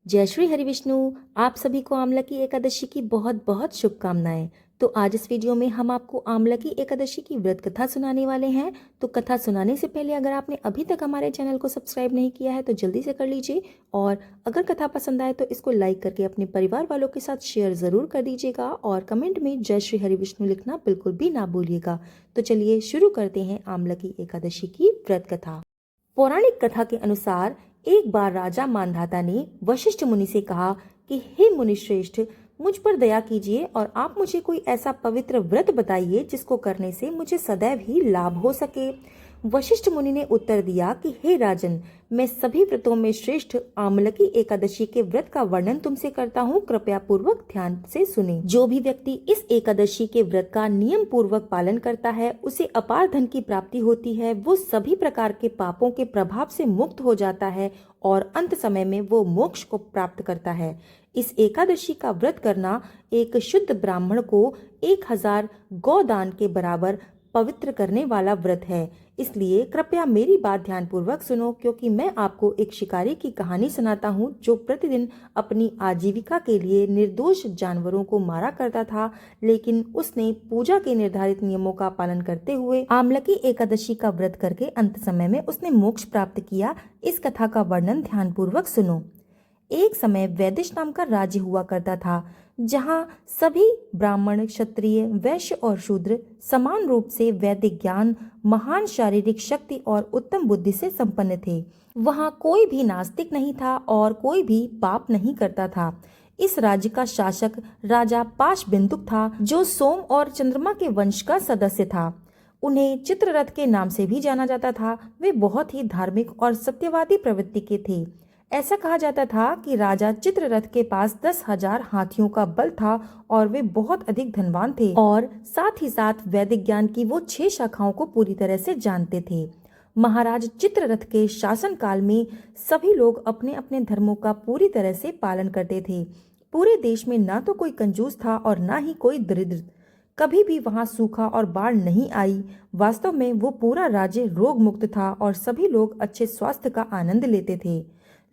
जय श्री हरि विष्णु। आप सभी को आमला की एकादशी की बहुत बहुत शुभकामनाएं। तो आज इस वीडियो में हम आपको आमला की एकादशी की व्रत कथा सुनाने वाले हैं। तो कथा सुनाने से पहले अगर आपने अभी तक हमारे चैनल को सब्सक्राइब नहीं किया है तो जल्दी से कर लीजिए, और अगर कथा पसंद आए तो इसको लाइक करके अपने परिवार वालों के साथ शेयर जरूर कर दीजिएगा, और कमेंट में जय श्री हरि विष्णु लिखना बिल्कुल भी ना भूलिएगा। तो चलिए शुरू करते हैं आमला की एकादशी की व्रत कथा। पौराणिक कथा के अनुसार एक बार राजा मांधाता ने वशिष्ठ मुनि से कहा कि हे मुनि श्रेष्ठ, मुझ पर दया कीजिए और आप मुझे कोई ऐसा पवित्र व्रत बताइए जिसको करने से मुझे सदैव ही लाभ हो सके। वशिष्ठ मुनि ने उत्तर दिया कि हे राजन, मैं सभी व्रतों में श्रेष्ठ आमलकी एकादशी के व्रत का वर्णन तुमसे करता हूँ, कृपया पूर्वक ध्यान से सुने। जो भी व्यक्ति इस एकादशी के व्रत का नियम पूर्वक पालन करता है उसे अपार धन की प्राप्ति होती है, वो सभी प्रकार के पापों के प्रभाव से मुक्त हो जाता है और अंत समय में वो मोक्ष को प्राप्त करता है। इस एकादशी का व्रत करना एक शुद्ध ब्राह्मण को 1000 गौदान के बराबर पवित्र करने वाला व्रत है। इसलिए कृपया मेरी बात ध्यान पूर्वक सुनो, क्योंकि मैं आपको एक शिकारी की कहानी सुनाता हूँ जो प्रतिदिन अपनी आजीविका के लिए निर्दोष जानवरों को मारा करता था, लेकिन उसने पूजा के निर्धारित नियमों का पालन करते हुए आमलकी एकादशी का व्रत करके अंत समय में उसने मोक्ष प्राप्त किया। इस कथा का वर्णन ध्यान पूर्वक सुनो। एक समय वैदिश नाम का राज्य हुआ करता था, जहाँ सभी ब्राह्मण, क्षत्रिय, वैश्य और शूद्र समान रूप से वैदिक ज्ञान, महान शारीरिक शक्ति और उत्तम बुद्धि से संपन्न थे। वहाँ कोई भी नास्तिक नहीं था और कोई भी पाप नहीं करता था। इस राज्य का शासक राजा पाशबिंदुक था, जो सोम और चंद्रमा के वंश का सदस्य था। उन्हें चित्ररथ के नाम से भी जाना जाता था। वे बहुत ही धार्मिक और सत्यवादी प्रवृत्ति के थे। ऐसा कहा जाता था कि राजा चित्ररथ के पास 10,000 हाथियों का बल था और वे बहुत अधिक धनवान थे, और साथ ही साथ वैदिक ज्ञान की वो 6 शाखाओं को पूरी तरह से जानते थे। महाराज चित्ररथ के शासन काल में सभी लोग अपने अपने धर्मों का पूरी तरह से पालन करते थे। पूरे देश में ना तो कोई कंजूस था और ना ही कोई दरिद्र। कभी भी वहां सूखा और बाढ़ नहीं आई। वास्तव में वो पूरा राज्य रोग मुक्त था और सभी लोग अच्छे स्वास्थ्य का आनंद लेते थे।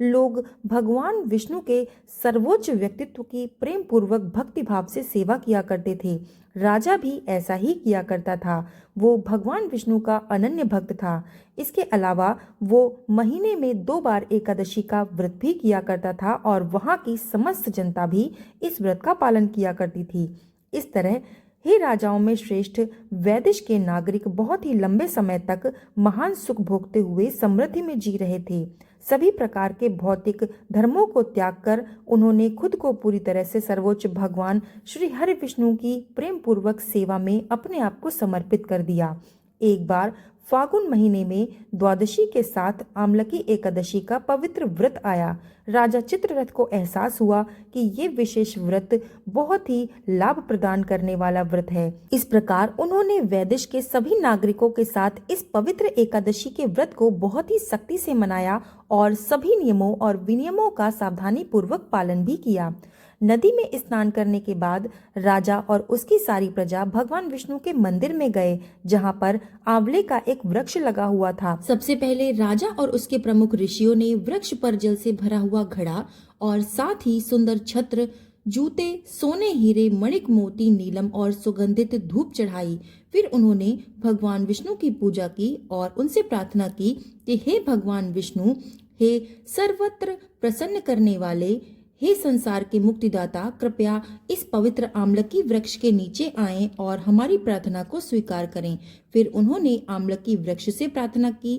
लोग भगवान विष्णु के सर्वोच्च व्यक्तित्व की प्रेम पूर्वक भक्ति भाव से सेवा किया करते थे। राजा भी ऐसा ही किया करता था। वो भगवान विष्णु का अनन्य भक्त था। इसके अलावा वो महीने में 2 बार एकादशी का व्रत भी किया करता था और वहाँ की समस्त जनता भी इस व्रत का पालन किया करती थी। इस तरह हे राजाओं में श्रेष्ठ वैदिश के नागरिक बहुत ही लंबे समय तक महान सुख भोगते हुए समृद्धि में जी रहे थे। सभी प्रकार के भौतिक धर्मों को त्याग कर उन्होंने खुद को पूरी तरह से सर्वोच्च भगवान श्री हरि विष्णु की प्रेम पूर्वक सेवा में अपने आप को समर्पित कर दिया। एक बार फागुन महीने में द्वादशी के साथ आमलकी एकादशी का पवित्र व्रत आया। राजा चित्ररथ को एहसास हुआ कि ये विशेष व्रत बहुत ही लाभ प्रदान करने वाला व्रत है। इस प्रकार उन्होंने वैदिश के सभी नागरिकों के साथ इस पवित्र एकादशी के व्रत को बहुत ही सख्ती से मनाया और सभी नियमों और विनियमों का सावधानी पूर्वक पालन भी किया। नदी में स्नान करने के बाद राजा और उसकी सारी प्रजा भगवान विष्णु के मंदिर में गए, जहां पर आंवले का एक वृक्ष लगा हुआ था। सबसे पहले राजा और उसके प्रमुख ऋषियों ने वृक्ष पर जल से भरा हुआ घड़ा और साथ ही सुंदर छत्र, जूते, सोने, हीरे, मणिक, मोती, नीलम और सुगंधित धूप चढ़ाई। फिर उन्होंने भगवान विष्णु की पूजा की और उनसे प्रार्थना की कि हे भगवान विष्णु, हे सर्वत्र प्रसन्न करने वाले, हे संसार के मुक्तिदाता, कृपया इस पवित्र आमलकी वृक्ष के नीचे आएं और हमारी प्रार्थना को स्वीकार करें। फिर उन्होंने आमलकी वृक्ष से प्रार्थना की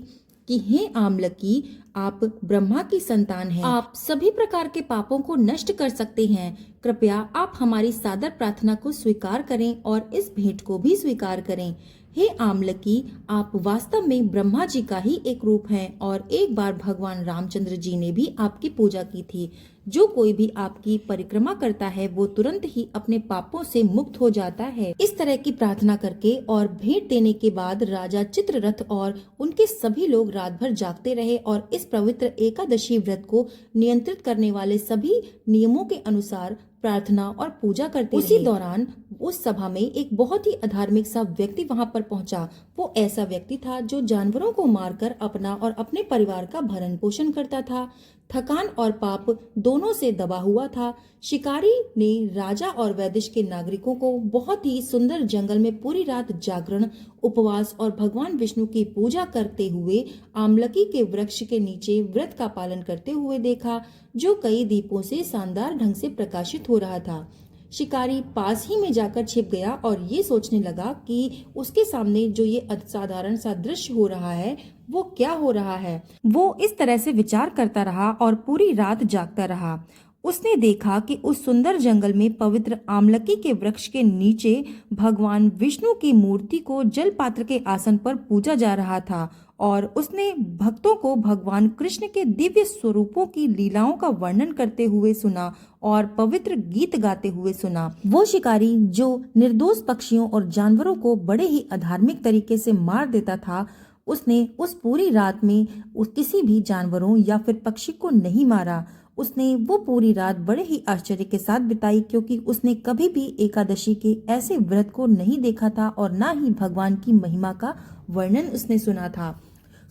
कि हे आमलकी, आप ब्रह्मा की संतान हैं, आप सभी प्रकार के पापों को नष्ट कर सकते हैं। कृपया आप हमारी सादर प्रार्थना को स्वीकार करें और इस भेंट को भी स्वीकार करें। हे आमलकी, आप वास्तव में ब्रह्मा जी का ही एक रूप हैं और एक बार भगवान रामचंद्र जी ने भी आपकी पूजा की थी। जो कोई भी आपकी परिक्रमा करता है वो तुरंत ही अपने पापों से मुक्त हो जाता है। इस तरह की प्रार्थना करके और भेंट देने के बाद राजा चित्ररथ और उनके सभी लोग रात भर जागते रहे और इस पवित्र एकादशी व्रत को नियंत्रित करने वाले सभी नियमों के अनुसार प्रार्थना और पूजा करते रहे। उसी दौरान उस सभा में एक बहुत ही अधार्मिक सा व्यक्ति वहां पर पहुंचा। वो ऐसा व्यक्ति था जो जानवरों को मारकर अपना और अपने परिवार का भरण पोषण करता था। थकान और पाप दोनों से दबा हुआ था। शिकारी ने राजा और वैदिश के नागरिकों को बहुत ही सुंदर जंगल में पूरी रात जागरण, उपवास और भगवान विष्णु की पूजा करते हुए आमलकी के वृक्ष के नीचे व्रत का पालन करते हुए देखा, जो कई दीपों से शानदार ढंग से प्रकाशित हो रहा था। शिकारी पास ही में जाकर छिप गया और ये सोचने लगा कि उसके सामने जो ये असाधारण सा दृश्य हो रहा है वो क्या हो रहा है। वो इस तरह से विचार करता रहा और पूरी रात जागता रहा। उसने देखा कि उस सुंदर जंगल में पवित्र आमलकी के वृक्ष के नीचे भगवान विष्णु की मूर्ति को जल पात्र के आसन पर पूजा जा रहा था और उसने भक्तों को भगवान कृष्ण के दिव्य स्वरूपों की लीलाओं का वर्णन करते हुए सुना और पवित्र गीत गाते हुए सुना। वो शिकारी जो निर्दोष पक्षियों और जानवरों को बड़े ही अधार्मिक तरीके से मार देता था, उसने उस पूरी रात में किसी भी जानवरों या फिर पक्षी को नहीं मारा। उसने वो पूरी रात बड़े ही आश्चर्य के साथ बिताई, क्योंकि उसने कभी भी एकादशी के ऐसे व्रत को नहीं देखा था और ना ही भगवान की महिमा का वर्णन उसने सुना था।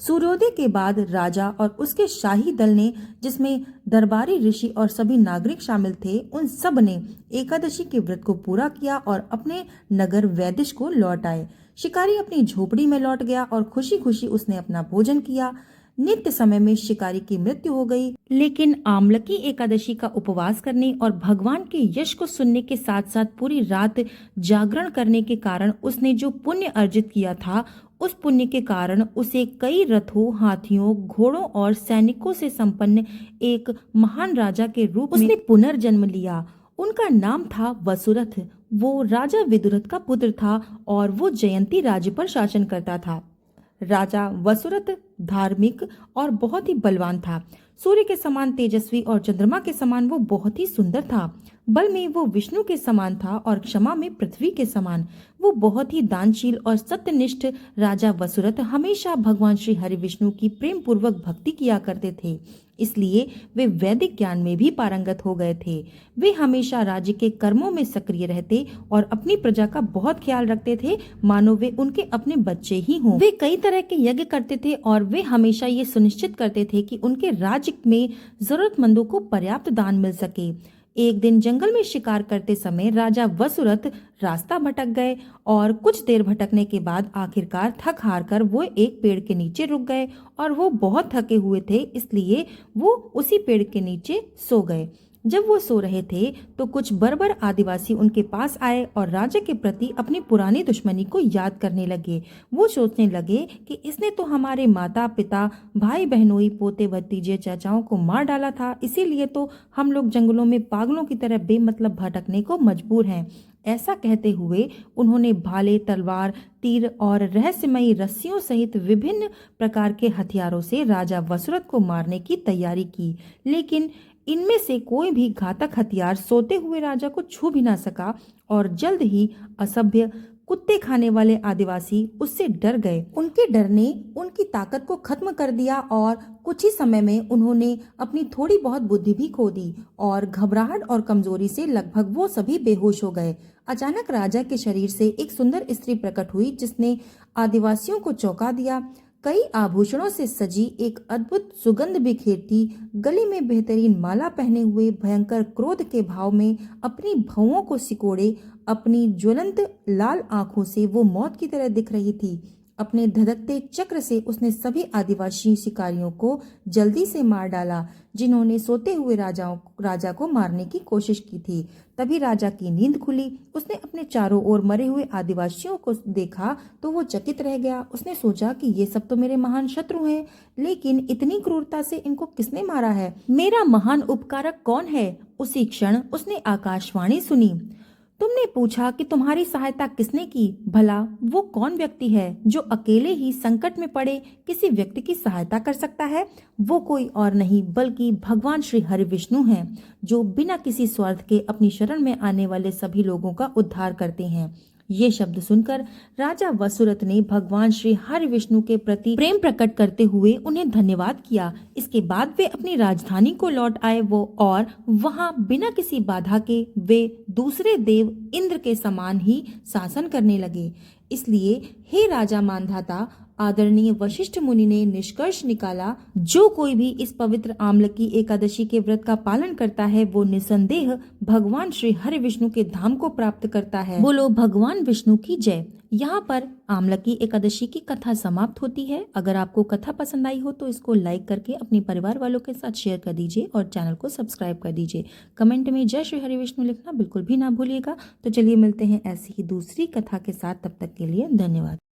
सूर्योदय के बाद राजा और उसके शाही दल ने, जिसमें दरबारी ऋषि और सभी नागरिक शामिल थे, उन सब ने एकादशी के व्रत को पूरा किया और अपने नगर वैदिश को लौट आए। शिकारी अपनी झोपड़ी में लौट गया और खुशी खुशी उसने अपना भोजन किया। नित्य समय में शिकारी की मृत्यु हो गई, लेकिन आमलकी एकादशी का उपवास करने और भगवान के यश को सुनने के साथ साथ पूरी रात जागरण करने के कारण उसने जो पुण्य अर्जित किया था, उस पुण्य के कारण उसे कई रथों, हाथियों, घोड़ों और सैनिकों से संपन्न एक महान राजा के रूप में उसने पुनर्जन्म लिया। उनका नाम था वसुरथ। वो राजा विदुरथ का पुत्र था और वो जयंती राज्य पर शासन करता था। राजा वसुरथ धार्मिक और बहुत ही बलवान था। सूर्य के समान तेजस्वी और चंद्रमा के समान वो बहुत ही सुंदर था। बल में वो विष्णु के समान था और क्षमा में पृथ्वी के समान। वो बहुत ही दानशील और सत्यनिष्ठ राजा वसुरथ हमेशा भगवान श्री हरि विष्णु की प्रेम पूर्वक भक्ति किया करते थे, इसलिए वे वैदिक ज्ञान में भी पारंगत हो गए थे। वे हमेशा राज्य के कर्मों में सक्रिय रहते और अपनी प्रजा का बहुत ख्याल रखते थे, मानो वे उनके अपने बच्चे ही हों। वे कई तरह के यज्ञ करते थे और वे हमेशा ये सुनिश्चित करते थे कि उनके राज्य में जरूरतमंदों को पर्याप्त दान मिल सके। एक दिन जंगल में शिकार करते समय राजा वसुरथ रास्ता भटक गए और कुछ देर भटकने के बाद आखिरकार थक हार कर वो एक पेड़ के नीचे रुक गए और वो बहुत थके हुए थे, इसलिए वो उसी पेड़ के नीचे सो गए। जब वो सो रहे थे तो कुछ बर्बर आदिवासी उनके पास आए और राजा के प्रति अपनी पुरानी दुश्मनी को याद करने लगे। वो सोचने लगे कि इसने तो हमारे माता पिता, भाई बहनोई, पोते भतीजे, चाचाओं को मार डाला था, इसीलिए तो हम लोग जंगलों में पागलों की तरह बेमतलब भटकने को मजबूर हैं। ऐसा कहते हुए उन्होंने भाले, तलवार, तीर और रहस्यमयी रस्सियों सहित विभिन्न प्रकार के हथियारों से राजा वसुरथ को मारने की तैयारी की, लेकिन इनमें से कोई भी घातक हथियार सोते हुए राजा को छू भी ना सका और जल्द ही असभ्य कुत्ते खाने वाले आदिवासी उससे डर गए। उनके डर ने उनकी ताकत को खत्म कर दिया और कुछ ही समय में उन्होंने अपनी थोड़ी बहुत बुद्धि भी खो दी और घबराहट और कमजोरी से लगभग वो सभी बेहोश हो गए। अचानक राजा के शरीर से एक सुंदर स्त्री प्रकट हुई, जिसने आदिवासियों को चौंका दिया। कई आभूषणों से सजी, एक अद्भुत सुगंध बिखेरती, गले में बेहतरीन माला पहने हुए, भयंकर क्रोध के भाव में अपनी भौहों को सिकोड़े अपनी ज्वलंत लाल आंखों से वो मौत की तरह दिख रही थी। अपने धधकते चक्र से उसने सभी आदिवासी शिकारियों को जल्दी से मार डाला, जिन्होंने सोते हुए राजा को मारने की कोशिश की थी। तभी राजा की नींद खुली। उसने अपने चारों ओर मरे हुए आदिवासियों को देखा तो वो चकित रह गया। उसने सोचा कि ये सब तो मेरे महान शत्रु हैं, लेकिन इतनी क्रूरता से इनको किसने मारा है? मेरा महान उपकारक कौन है? उसी क्षण उसने आकाशवाणी सुनी। तुमने पूछा कि तुम्हारी सहायता किसने की? भला वो कौन व्यक्ति है जो अकेले ही संकट में पड़े किसी व्यक्ति की सहायता कर सकता है? वो कोई और नहीं बल्कि भगवान श्री हरि विष्णु हैं, जो बिना किसी स्वार्थ के अपनी शरण में आने वाले सभी लोगों का उद्धार करते हैं। ये शब्द सुनकर राजा वसुरथ ने भगवान श्री हरि विष्णु के प्रति प्रेम प्रकट करते हुए उन्हें धन्यवाद किया। इसके बाद वे अपनी राजधानी को लौट आए और वहां बिना किसी बाधा के वे दूसरे देव इंद्र के समान ही शासन करने लगे। इसलिए हे राजा मानधाता, आदरणीय वशिष्ठ मुनि ने निष्कर्ष निकाला, जो कोई भी इस पवित्र आमलकी एकादशी के व्रत का पालन करता है वो निसंदेह भगवान श्री हरि विष्णु के धाम को प्राप्त करता है। बोलो भगवान विष्णु की जय। यहाँ पर आमलकी एकादशी की कथा समाप्त होती है। अगर आपको कथा पसंद आई हो तो इसको लाइक करके अपने परिवार वालों के साथ शेयर कर दीजिए और चैनल को सब्सक्राइब कर दीजिए। कमेंट में जय श्री हरि विष्णु लिखना बिल्कुल भी ना भूलिएगा। तो चलिए मिलते हैं ऐसी ही दूसरी कथा के साथ, तब तक के लिए धन्यवाद।